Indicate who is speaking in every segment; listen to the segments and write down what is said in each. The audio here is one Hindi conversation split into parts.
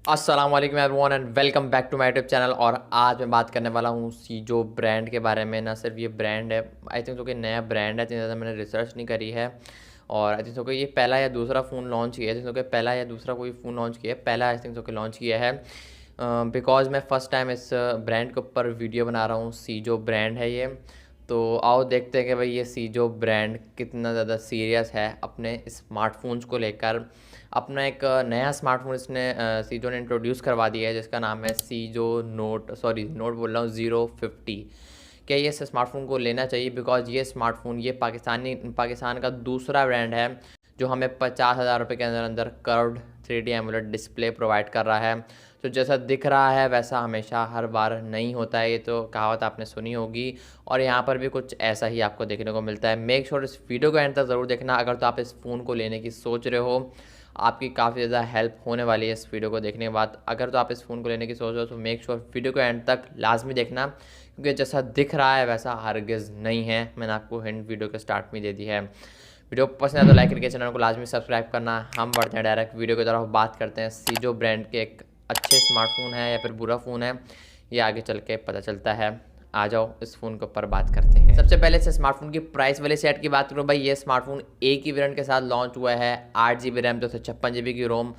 Speaker 1: अस्सलाम वालेकुम everyone and welcome back to my YouTube channel. और आज मैं बात करने वाला हूँ सीजो ब्रांड के बारे में। ना सिर्फ ये ब्रांड है, आई थिंक तो कि नया ब्रांड है, इतनी ज़्यादा मैंने रिसर्च नहीं करी है। और आई थिंक तो कि ये पहला या दूसरा फ़ोन लॉन्च किया है, आई थिंक तो कि पहला या दूसरा कोई फ़ोन लॉन्च किया है, पहला आई थिंक तो कि लॉन्च किया है। बिकॉज़ मैं फ़र्स्ट टाइम इस ब्रांड के ऊपर वीडियो बना रहा हूँ। सीजो ब्रांड है ये। तो आओ देखते हैं कि भाई ये सीजो ब्रांड कितना ज़्यादा सीरियस है अपने स्मार्टफोन्स को लेकर। अपना एक नया स्मार्टफोन इसने सीजो ने इंट्रोड्यूस करवा दिया है, जिसका नाम है सीजो नोट बोल रहा हूँ 050। क्या ये इस स्मार्टफोन को लेना चाहिए? बिकॉज ये स्मार्टफोन ये पाकिस्तान का दूसरा ब्रांड है जो हमें 50,000 रुपये के अंदर अंदर curved 3D AMOLED display provide कर रहा है। तो जैसा दिख रहा है वैसा हमेशा हर बार नहीं होता है, ये तो कहावत आपने सुनी होगी। और यहाँ पर भी कुछ ऐसा ही आपको देखने को मिलता है। मेक श्योर इस वीडियो को एंड तक ज़रूर देखना अगर तो आप इस फ़ोन को लेने की सोच रहे हो। आपकी काफ़ी ज़्यादा हेल्प होने वाली है इस वीडियो को देखने के बाद। अगर तो आप इस फ़ोन को लेने की सोच रहे हो तो मेक श्योर वीडियो को एंड तक लाजमी देखना, क्योंकि जैसा दिख रहा है वैसा हरगिज़ नहीं है। मैंने आपको हिंट वीडियो के स्टार्ट में दे दी है। वीडियो पसंद है तो लाइक करके चैनल को लाजमी सब्सक्राइब करना। हम बढ़ते हैं डायरेक्ट वीडियो की तरफ, बात करते हैं सीजो ब्रांड के एक अच्छे स्मार्टफोन है या फिर बुरा फ़ोन है, ये आगे चल के पता चलता है। आ जाओ इस फ़ोन के ऊपर बात करते हैं। सबसे पहले से स्मार्टफोन की प्राइस वाले सेट की बात करूँ भाई, ये स्मार्टफोन एक ही वेरिएंट के साथ लॉन्च हुआ है। 8 GB रैम 256 GB की रोम,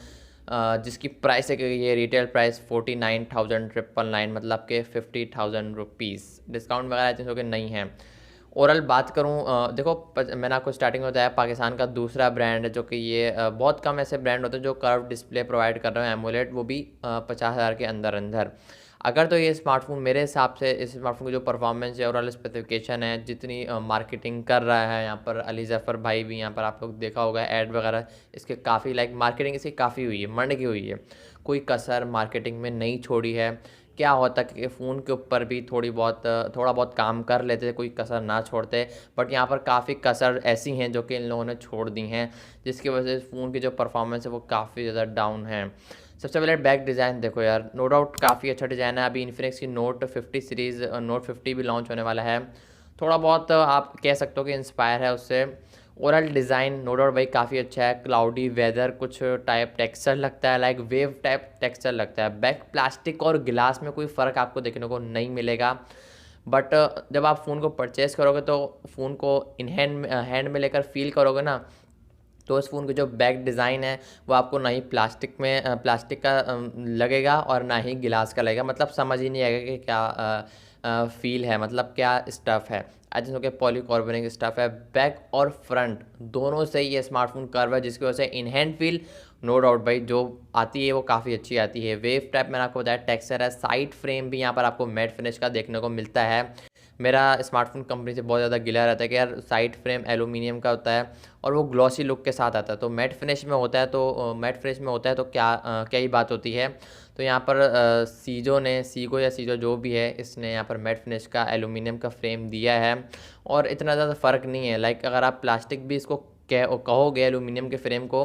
Speaker 1: जिसकी प्राइस है कि ये रिटेल प्राइस 49,999 मतलब के 50,000 रुपीज़। डिस्काउंट वगैरह जैसे कि नहीं है। ओवरऑल बात करूँ, देखो मैंने आपको स्टार्टिंग में बताया पाकिस्तान का दूसरा ब्रांड है, जो कि ये बहुत कम ऐसे ब्रांड होते हैं जो कर्व डिस्प्ले प्रोवाइड कर रहे हैं एमोलेड, वो भी 50,000 के अंदर अंदर। अगर तो ये स्मार्टफोन मेरे हिसाब से इस स्मार्टफोन की जो परफॉर्मेंस है ओवरऑल स्पेसिफिकेशन है, जितनी मार्केटिंग कर रहा है यहाँ पर अली जफ़र भाई भी, यहाँ पर आप लोग देखा होगा ऐड वगैरह इसके काफ़ी मार्केटिंग इसकी काफ़ी हुई है, मंड की हुई है। कोई कसर मार्केटिंग में नहीं छोड़ी है। क्या होता कि फ़ोन के ऊपर भी थोड़ा बहुत काम कर लेते, कोई कसर ना छोड़ते। बट यहाँ पर काफ़ी कसर ऐसी हैं जो कि इन लोगों ने छोड़ दी हैं, जिसकी वजह से फ़ोन की जो परफॉर्मेंस है वो काफ़ी ज़्यादा डाउन है। सबसे पहले बैक डिज़ाइन देखो यार, नो डाउट काफ़ी अच्छा डिज़ाइन है। अभी इन्फिनिक्स की नोट 50 सीरीज़ नोट 50 भी लॉन्च होने वाला है। थोड़ा बहुत आप कह सकते हो कि इंस्पायर है उससे। ओवरऑल डिज़ाइन नो डाउट भाई काफ़ी अच्छा है। क्लाउडी वेदर कुछ टाइप टेक्सचर लगता है, लाइक वेव टाइप टेक्सचर लगता है। बैक प्लास्टिक और गिलास में कोई फ़र्क आपको देखने को नहीं मिलेगा। बट जब आप फ़ोन को परचेज़ करोगे तो फ़ोन को इन हैंड में लेकर फील करोगे ना, तो इस फ़ोन की जो बैक डिज़ाइन है वो आपको ना ही प्लास्टिक का लगेगा और ना ही गिलास का लगेगा। मतलब समझ ही नहीं आएगा कि क्या फ़ील है, मतलब क्या स्टफ़ है। आई थिंक कि पॉलीकार्बोनेट स्टफ़ है। बैक और फ्रंट दोनों से ये स्मार्टफोन कर्व है, जिसकी वजह से in hand feel no doubt भाई जो आती है वो काफ़ी अच्छी आती है। वेव टाइप मैंने आपको बताया टेक्सचर है। साइड फ्रेम भी यहाँ पर आपको मैट फिनिश का देखने को मिलता है। मेरा स्मार्टफोन कंपनी से बहुत ज़्यादा गिला रहता है कि यार साइड फ्रेम एलुमिनियम का होता है और वो ग्लॉसी लुक के साथ आता है, तो मैट फिनिश में होता है, तो क्या ही बात होती है। तो यहाँ पर सीजो जो भी है, इसने यहाँ पर मैट फिनिश का एलुमिनियम का फ्रेम दिया है और इतना ज़्यादा फ़र्क नहीं है। लाइक अगर आप प्लास्टिक भी इसको कहोगे एलुमिनियम के फ्रेम को,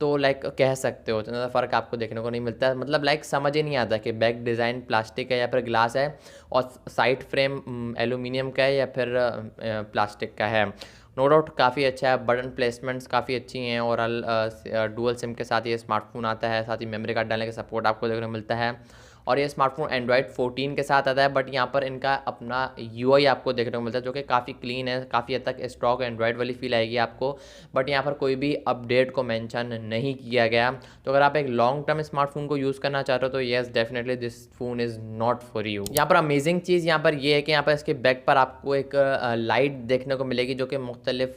Speaker 1: तो कह सकते हो, इतना ज़्यादा फ़र्क आपको देखने को नहीं मिलता है। मतलब समझ ही नहीं आता कि बैक डिज़ाइन प्लास्टिक है या फिर ग्लास है और साइड फ्रेम एलुमिनियम का है या फिर प्लास्टिक का है। नो डाउट काफ़ी अच्छा है। बटन प्लेसमेंट्स काफ़ी अच्छी हैं। ओवरऑल डुअल सिम के साथ ये स्मार्टफोन आता है, साथ ही मेमोरी कार्ड डालने का सपोर्ट आपको देखने को मिलता है। और ये स्मार्टफोन एंड्रॉयड 14 के साथ आता है। बट यहाँ पर इनका अपना यूआई आपको देखने को मिलता है, जो कि काफ़ी क्लीन है, काफ़ी हद तक स्टॉक एंड्रॉयड वाली फील आएगी आपको। बट यहाँ पर कोई भी अपडेट को मेंशन नहीं किया गया। तो अगर आप एक लॉन्ग टर्म स्मार्टफोन को यूज़ करना चाहते हो तो yes definitely this phone is not for you. यहाँ पर अमेजिंग चीज़ यहाँ पर ये है कि यहाँ पर इसके बैक पर आपको एक लाइट देखने को मिलेगी, जो कि मुख्तलिफ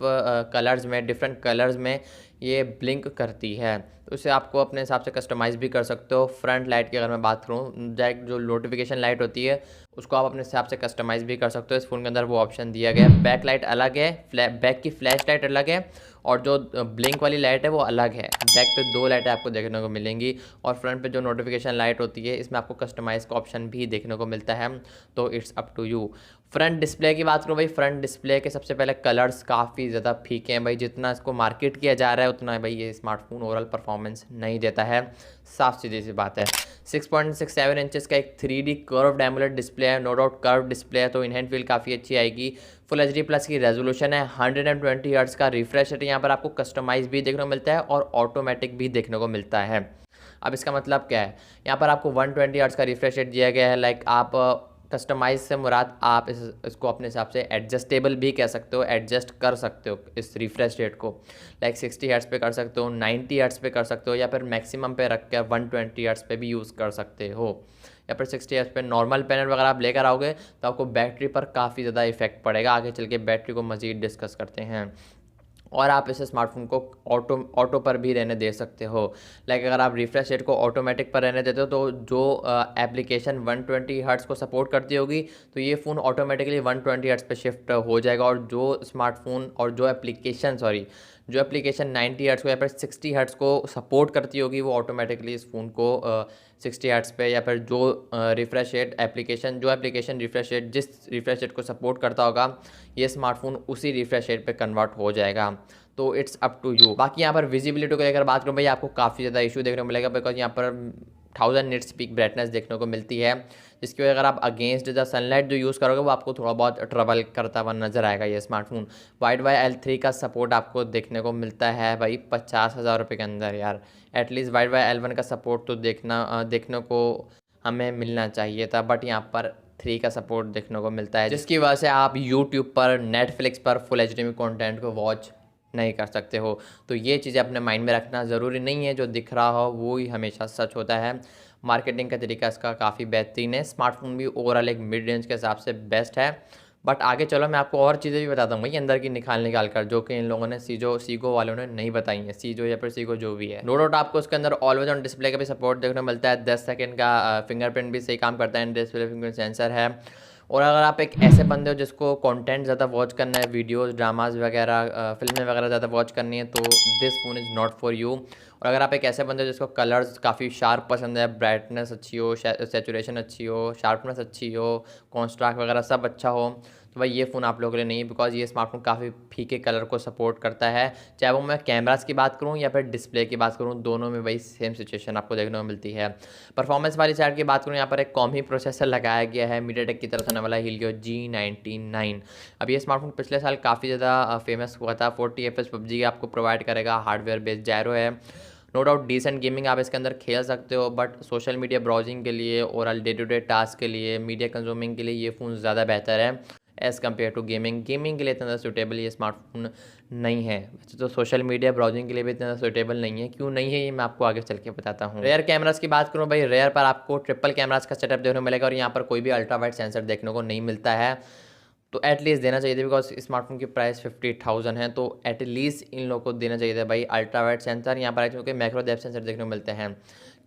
Speaker 1: कलर्स में, डिफरेंट कलर्स में ये ब्लिंक करती है। तो इसे आपको अपने हिसाब से कस्टमाइज़ भी कर सकते हो। फ्रंट लाइट की अगर मैं बात करूँ, डायरेक्ट जो नोटिफिकेशन लाइट होती है उसको आप अपने हिसाब से कस्टमाइज़ भी कर सकते हो। इस फ़ोन के अंदर वो ऑप्शन दिया गया है। बैक लाइट अलग है, बैक की फ्लैश लाइट अलग है और जो ब्लिंक वाली लाइट है वो अलग है। बैक पे 2 लाइटें आपको देखने को मिलेंगी और फ्रंट पे जो नोटिफिकेशन लाइट होती है इसमें आपको कस्टमाइज़ का ऑप्शन भी देखने को मिलता है। तो it's up to you. Front display की बात करूँ भाई, फ्रंट डिस्प्ले के सबसे पहले कलर्स काफ़ी ज़्यादा फीके हैं भाई। जितना इसको मार्केट किया जा रहा है उतना भाई ये स्मार्टफोन ओवरऑल परफॉर्मेंस नहीं देता है, साफ सीधी सी बात है। 6.67 इंचेस का एक 3D कर्व्ड एमोलेड डिस्प्ले है। नो डाउट कर्व डिस्प्ले है तो इन हैंड फील काफ़ी अच्छी आएगी। फुल एच डी प्लस की रेजोल्यूशन है। 120 हर्ट्ज़ का रिफ्रेश रेट यहाँ पर आपको कस्टमाइज भी देखने को मिलता है और ऑटोमेटिक भी देखने को मिलता है। अब इसका मतलब क्या है, यहाँ पर आपको 120 हर्ट्ज़ का रिफ्रेश रेट दिया गया है। लाइक आप कस्टमाइज से मुराद आप इसको अपने हिसाब से एडजस्टेबल भी कह सकते हो, एडजस्ट कर सकते हो इस रिफ्रेश रेट को। लाइक 60 हर्ट्ज़ पे कर सकते हो, 90 हर्ट्ज़ पे कर सकते हो, या फिर मैक्सिमम पे रख कर 120 हर्ट्ज़ पे भी यूज़ कर सकते हो, या फिर 60 हर्ट्ज़ पे नॉर्मल पैनल वगैरह आप लेकर आओगे तो आपको बैटरी पर काफ़ी ज़्यादा इफेक्ट पड़ेगा। आगे चल के बैटरी को मज़ीद डिस्कस करते हैं। और आप इस स्मार्टफोन को ऑटो पर भी रहने दे सकते हो। लाइक अगर आप रिफ्रेश रेट को ऑटोमेटिक पर रहने देते हो तो जो एप्लीकेशन 120 हर्ट्ज़ को सपोर्ट करती होगी तो ये फ़ोन ऑटोमेटिकली 120 हर्ट्ज़ पे शिफ्ट हो जाएगा, और जो स्मार्टफोन और जो एप्लीकेशन 90 हर्ट्ज़ को या फिर 60 हर्ट्ज़ को सपोर्ट करती होगी वो ऑटोमेटिकली इस फ़ोन को 60 हर्ट्ज़ पे, या फिर जो refresh rate application refresh rate जिस रिफ्रेश रेट को सपोर्ट करता होगा ये स्मार्टफोन उसी रिफ्रेश रेट पे कन्वर्ट हो जाएगा। तो इट्स अप टू यू। बाकी यहाँ पर विजिबिलिटी को लेकर बात करूँ भाई, आपको काफ़ी ज़्यादा इशू देखने को मिलेगा, बिकॉज यहाँ पर 1000 निट्स पीक ब्राइटनेस देखने को मिलती है, जिसकी वजह अगर आप अगेंस्ट द सनलाइट जो यूज़ करोगे वो आपको थोड़ा बहुत ट्रबल करता हुआ नजर आएगा ये स्मार्टफोन। WiFi L3 का सपोर्ट आपको देखने को मिलता है भाई 50,000 रुपये के अंदर। यार एटलीस्ट WiFi L1 का सपोर्ट तो देखने को हमें मिलना चाहिए था, बट यहाँ पर 3 का सपोर्ट देखने को मिलता है, जिसकी वजह से आप यूट्यूब पर, नेटफ्लिक्स पर फुल HD में कॉन्टेंट को वॉच नहीं कर सकते हो। तो ये चीज़ें अपने माइंड में रखना ज़रूरी नहीं है, जो दिख रहा हो वो ही हमेशा सच होता है। मार्केटिंग का तरीका इसका काफ़ी बेहतरीन है। स्मार्टफोन भी ओवरऑल एक मिड रेंज के हिसाब से बेस्ट है। बट आगे चलो मैं आपको और चीज़ें भी बताता हूँ भाई अंदर की निकाल कर, जो कि इन लोगों ने सीजो वालों ने नहीं बताई हैं, सीजो या फिर सीगो जो भी है। नो डाउट आपको उसके अंदर ऑलवेज ऑन डिस्प्ले का भी सपोर्ट देखने को मिलता है। 10 सेकंड का फिंगरप्रिंट भी सही काम करता है, डिस्प्ले फिंगरप्रिंट सेंसर है। और अगर आप एक ऐसे बंदे हो जिसको कंटेंट ज़्यादा वॉच करना है, वीडियोस, ड्रामाज वगैरह, फिल्में वगैरह ज़्यादा वॉच करनी है, तो this phone is not for you. और अगर आप एक ऐसे बंदे हो जिसको कलर्स काफ़ी शार्प पसंद है, ब्राइटनेस अच्छी हो, सेचुरेशन अच्छी हो, शार्पनेस अच्छी हो, कॉन्ट्रास्ट वगैरह सब अच्छा हो, तो भाई ये फ़ोन आप लोगों के लिए नहीं है, बिकॉज ये स्मार्टफोन काफ़ी फीके कलर को सपोर्ट करता है। चाहे वो मैं कैमरास की बात करूँ या फिर डिस्प्ले की बात करूँ, दोनों में वही सेम सिचुएशन आपको देखने को मिलती है। परफॉर्मेंस वाली साइड की बात करूँ, यहाँ पर एक कॉम ही प्रोसेसर लगाया गया है मीडियाटेक की तरफ से आने वाला Helio G99। अब ये स्मार्टफोन पिछले साल काफ़ी ज़्यादा फेमस हुआ था। 40 FPS PUBG आपको प्रोवाइड करेगा, हार्डवेयर बेस्ड जायरो है। नो डाउट डिसेंट गेमिंग आप इसके अंदर खेल सकते हो, बट सोशल मीडिया ब्राउजिंग के लिए और डे टू डे टास्क के लिए, मीडिया कंज्यूमिंग के लिए ये फ़ोन ज़्यादा बेहतर है एज़ कम्पेयर टू गेमिंग के लिए इतना सूटेबल ये स्मार्टफोन नहीं है। वैसे तो सोशल मीडिया ब्राउजिंग के लिए भी इतना सूटेबल नहीं है। क्यों नहीं है ये मैं आपको आगे चल के बताता हूँ। रेयर कैमरास की बात करूँ भाई, रेयर पर आपको ट्रिपल कैमरास का सेटअप देखने को मिलेगा, और यहाँ पर कोई भी अल्ट्रा वाइड सेंसर देखने को नहीं मिलता है। तो एटलीस्ट देना चाहिए था, बिकॉज स्मार्टफोन की प्राइस 50,000 है, तो एटलीस्ट इन लोगों को देना चाहिए था भाई अल्ट्रा वाइड सेंसर। यहाँ पर क्योंकि मैक्रो डेप्थ सेंसर देखने को मिलते हैं।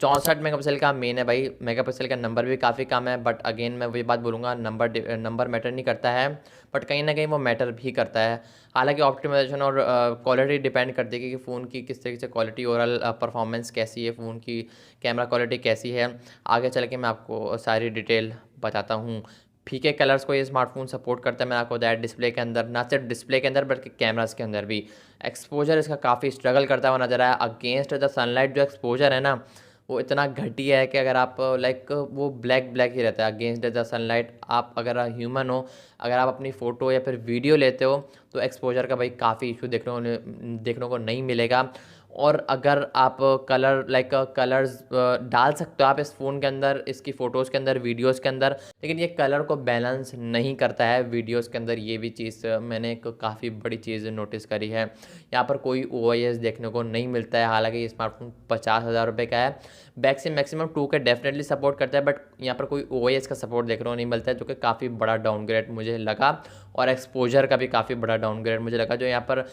Speaker 1: 64 मेगापिक्सल का मेन है भाई, मेगापिक्सल का नंबर भी काफ़ी कम है, बट अगेन मैं वही बात बोलूँगा, नंबर मैटर नहीं करता है, बट कहीं ना कहीं वो मैटर भी करता है। हालांकि ऑप्टिमाइजेशन और क्वालिटी डिपेंड करती है कि फ़ोन की किस तरीके से क्वालिटी, ओवरऑल परफॉर्मेंस कैसी है, फ़ोन की कैमरा क्वालिटी कैसी है। आगे चल के मैं आपको सारी डिटेल बताता हूँ। फीके कलर्स को ये स्मार्टफोन सपोर्ट करता है, मैंने आपको बताया डिस्प्ले के अंदर, ना सिर्फ डिस्प्ले के अंदर बल्कि कैमरास के अंदर भी। एक्सपोजर इसका काफ़ी स्ट्रगल करता हुआ नजर आया। अगेंस्ट द सनलाइट जो एक्सपोजर है ना वो इतना घटिया है कि अगर आप लाइक वो ब्लैक ही रहता है अगेंस्ट द सनलाइट। आप अगर ह्यूमन हो, अगर आप अपनी फ़ोटो या फिर वीडियो लेते हो तो एक्सपोजर का भाई काफ़ी इशू देखने को नहीं मिलेगा। और अगर आप कलर्स डाल सकते हो आप इस फ़ोन के अंदर, इसकी फ़ोटोज़ के अंदर, वीडियोज़ के अंदर, लेकिन ये कलर को बैलेंस नहीं करता है वीडियोज़ के अंदर। ये भी चीज़ मैंने एक काफ़ी बड़ी चीज़ नोटिस करी है। यहाँ पर कोई OIS देखने को नहीं मिलता है, हालांकि ये स्मार्टफोन 50,000 रुपये का है। बैक से मैक्सिमम 2K डेफिनेटली सपोर्ट करता है, बट यहाँ पर कोई OIS का सपोर्ट देखने को नहीं मिलता है, जो कि काफ़ी बड़ा डाउनग्रेड मुझे लगा। और एक्सपोजर का भी काफ़ी बड़ा डाउनग्रेड मुझे लगा, जो यहाँ पर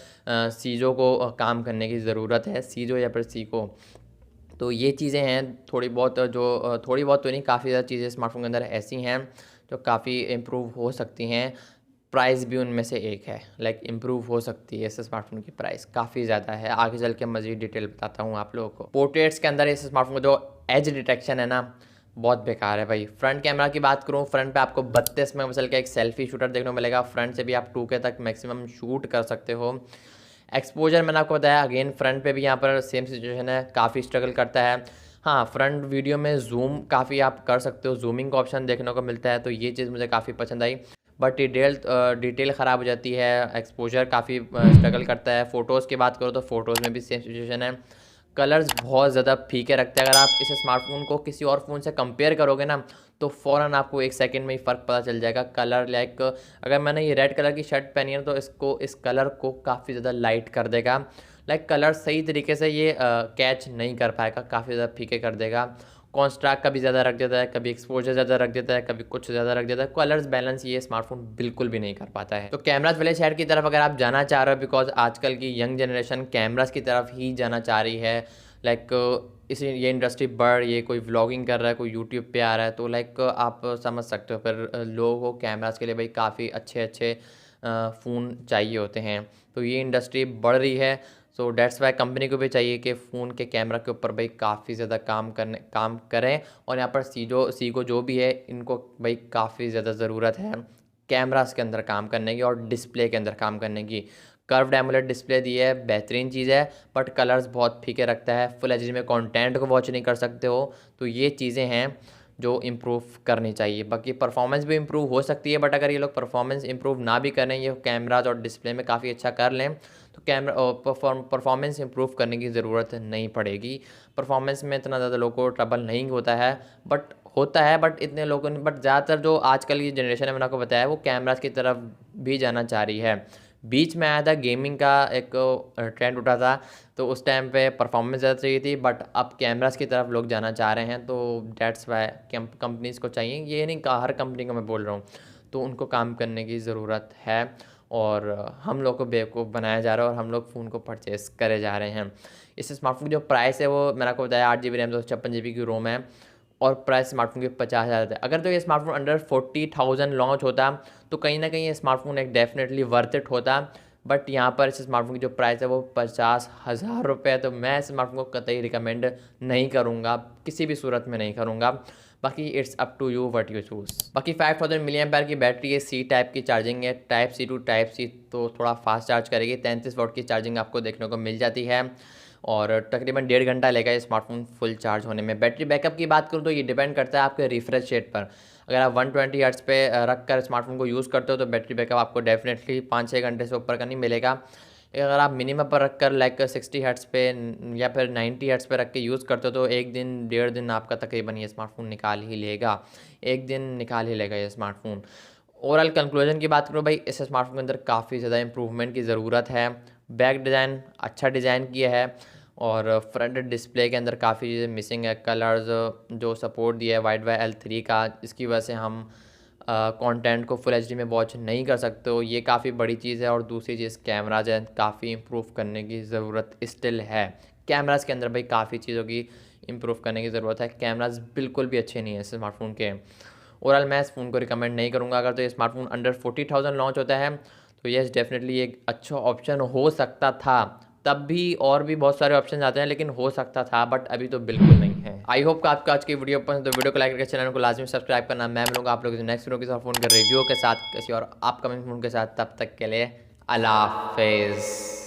Speaker 1: सीजो को काम करने की ज़रूरत है, सीजो या फिर सी को। तो ये चीज़ें हैं थोड़ी बहुत तो नहीं, काफ़ी ज़्यादा चीज़ें स्मार्टफोन के अंदर ऐसी हैं जो काफ़ी इम्प्रूव हो सकती हैं। प्राइस भी उनमें से एक है, लाइक इम्प्रूव हो सकती है। इस स्मार्टफोन की प्राइस काफ़ी ज़्यादा है, आगे चल के मज़ीद डिटेल बताता हूँ आप लोगों को। पोर्ट्रेट्स के अंदर इस स्मार्टफोन का जो एज डिटेक्शन है ना बहुत बेकार है भाई। फ्रंट कैमरा की बात करूँ, फ्रंट पे आपको 32 मेगापिक्सल का एक सेल्फी शूटर देखने को मिलेगा। फ्रंट से भी आप 2K तक मैक्सिमम शूट कर सकते हो। एक्सपोजर मैंने आपको बताया, अगेन फ्रंट पे भी यहाँ पर सेम सिचुएशन है, काफ़ी स्ट्रगल करता है। हाँ, फ्रंट वीडियो में जूम काफ़ी आप कर सकते हो, जूमिंग का ऑप्शन देखने को मिलता है, तो ये चीज़ मुझे काफ़ी पसंद आई। बट डिटेल ख़राब हो जाती है, एक्सपोजर काफ़ी स्ट्रगल करता है। फ़ोटोज़ की बात करो तो फ़ोटोज़ में भी सेम सिचुएशन है, कलर्स बहुत ज़्यादा फीके रखते हैं। अगर आप इस स्मार्टफोन को किसी और फ़ोन से कंपेयर करोगे ना, तो फ़ौरन आपको 1 सेकंड में ही फ़र्क पता चल जाएगा। कलर लाइक अगर मैंने ये रेड कलर की शर्ट पहनी है तो इसको इस कलर को काफ़ी ज़्यादा लाइट कर देगा। लाइक कलर सही तरीके से ये कैच नहीं कर पाएगा, काफ़ी ज़्यादा फीके कर देगा। कॉन्ट्रास्ट कभी ज़्यादा रख देता है, कभी एक्सपोजर ज़्यादा रख देता है, कभी कुछ ज़्यादा रख देता है। कलर्स बैलेंस ये स्मार्टफोन बिल्कुल भी नहीं कर पाता है। तो कैमराज वाले साइड की तरफ अगर आप जाना चाह रहे हो, बिकॉज आजकल की यंग जनरेशन कैमराज की तरफ ही जाना चाह रही है। लाइक इसे ये इंडस्ट्री बढ़, ये कोई व्लॉगिंग कर रहा है, कोई यूट्यूब पे आ रहा है, तो लाइक आप समझ सकते हो फिर लोगों को कैमराज के लिए भाई काफ़ी अच्छे अच्छे फ़ोन चाहिए होते हैं। तो ये इंडस्ट्री बढ़ रही है, सो डेट्स वाई कंपनी को भी चाहिए कि फ़ोन के कैमरा के ऊपर भाई काफ़ी ज़्यादा काम करें। और यहाँ पर सीगो जो भी है, इनको भाई काफ़ी ज़्यादा ज़रूरत है कैमरास के अंदर काम करने की और डिस्प्ले के अंदर काम करने की। कर्व्ड एमोलेड डिस्प्ले दी है, बेहतरीन चीज़ है, बट कलर्स बहुत फीके रखता है। फुल एचडी में कंटेंट को वॉच नहीं कर सकते हो। तो ये चीज़ें हैं जो इम्प्रूव करनी चाहिए। बाकी परफॉर्मेंस भी इम्प्रूव हो सकती है, बट अगर ये लोग परफॉर्मेंस इम्प्रूव ना भी करें, ये कैमराज और डिस्प्ले में काफ़ी अच्छा कर लें, तो परफॉर्मेंस इम्प्रूव करने की ज़रूरत नहीं पड़ेगी। परफॉर्मेंस में इतना ज़्यादा लोगों को ट्रबल नहीं होता है, बट इतने लोगों ने बट ज़्यादातर जो आजकल की जनरेशन है, मैंने आपको बताया, वो कैमराज की तरफ भी जाना चाह रही है। बीच में आया था गेमिंग का एक ट्रेंड उठा था, तो उस टाइम पे परफॉर्मेंस ज़्यादा चाहिए थी, बट अब कैमरास की तरफ लोग जाना चाह रहे हैं। तो डेट्स वाई कंपनीज़ को चाहिए, ये नहीं कहा हर कंपनी का मैं बोल रहा हूँ, तो उनको काम करने की ज़रूरत है। और हम लोग को बेवकूफ़ बनाया जा रहा है और हम लोग फ़ोन को परचेस करे जा रहे हैं। इस स्मार्टफोन की जो प्राइस है वो मैंने आपको बताया 8 GB रैम 256 GB की रोम है, और प्राइस स्मार्टफोन की 50,000 है। अगर तो ये स्मार्टफोन अंडर 40,000 लॉन्च होता, तो कहीं ना कहीं ये स्मार्टफोन एक डेफिनेटली वर्थ इट होता। बट यहाँ पर इस स्मार्टफोन की जो प्राइस है वो 50,000 रुपये है, तो मैं इस स्मार्टफोन को कतई रिकमेंड नहीं करूँगा, किसी भी सूरत में नहीं करूँगा। बाकी it's up to you what you choose. बाकी 5000 mAh की बैटरी है, सी टाइप की चार्जिंग है, type C to type C, तो थोड़ा फास्ट चार्ज करेगी। 33 वाट की चार्जिंग आपको देखने को मिल जाती है, और तकरीबन 1.5 घंटा लेगा ये स्मार्टफोन फुल चार्ज होने में। बैटरी बैकअप की बात करूँ तो ये डिपेंड करता है आपके रिफ्रेश रेट पर। अगर आप 120 हर्ट्ज़ पे रख कर स्मार्टफोन को यूज़ करते हो तो बैटरी बैकअप आपको डेफिनेटली 5-6 घंटे से ऊपर का नहीं मिलेगा। अगर आप मिनिमम पर रख कर लाइक 60 हर्ट्ज़ पे या फिर 90 हर्ट्ज़ पे रख के यूज़ करते हो तो 1 दिन 1.5 दिन आपका तकरीबन ये स्मार्टफोन निकाल ही लेगा, 1 दिन निकाल ही लेगा ये स्मार्टफोन। ओवरऑल कंक्लूजन की बात करूँ भाई, इस स्मार्टफोन के अंदर काफ़ी ज़्यादा इंप्रूवमेंट की ज़रूरत है। बैक डिज़ाइन अच्छा डिज़ाइन किया है, और फ्रंट डिस्प्ले के अंदर काफ़ी चीज़ें मिसिंग है। कलर्स जो सपोर्ट दिया है WideWire L3 का, इसकी वजह से हम कंटेंट को फुल एचडी में वॉच नहीं कर सकते हो, ये काफ़ी बड़ी चीज़ है। और दूसरी चीज़ कैमराज है, काफ़ी इम्प्रूव करने की ज़रूरत स्टिल है। कैमराज के अंदर भाई काफ़ी चीज़ों की इम्प्रूव करने की ज़रूरत है। कैमराज बिल्कुल भी अच्छे नहीं है इस स्मार्टफोन के। ओवरऑल मैं इस फ़ोन को रिकमेंड नहीं करूँगा। अगर तो ये स्मार्टफोन अंडर 40,000 लॉन्च होता है तो येस डेफिनेटली एक अच्छा ऑप्शन हो सकता था। तब भी और भी बहुत सारे ऑप्शन आते हैं, लेकिन हो सकता था, बट अभी तो बिल्कुल नहीं है। आई होप कि आपको आज की वीडियो पसंद, तो वीडियो को लाइक करके चैनल को लाजमी सब्सक्राइब करना। मैं मिलूंगा आप लोगों से नेक्स्ट वीडियो के साथ, फ़ोन के रिव्यू के साथ, किसी और अपकमिंग फ़ोन के साथ। तब तक के लिए अल्लाह हाफिज़।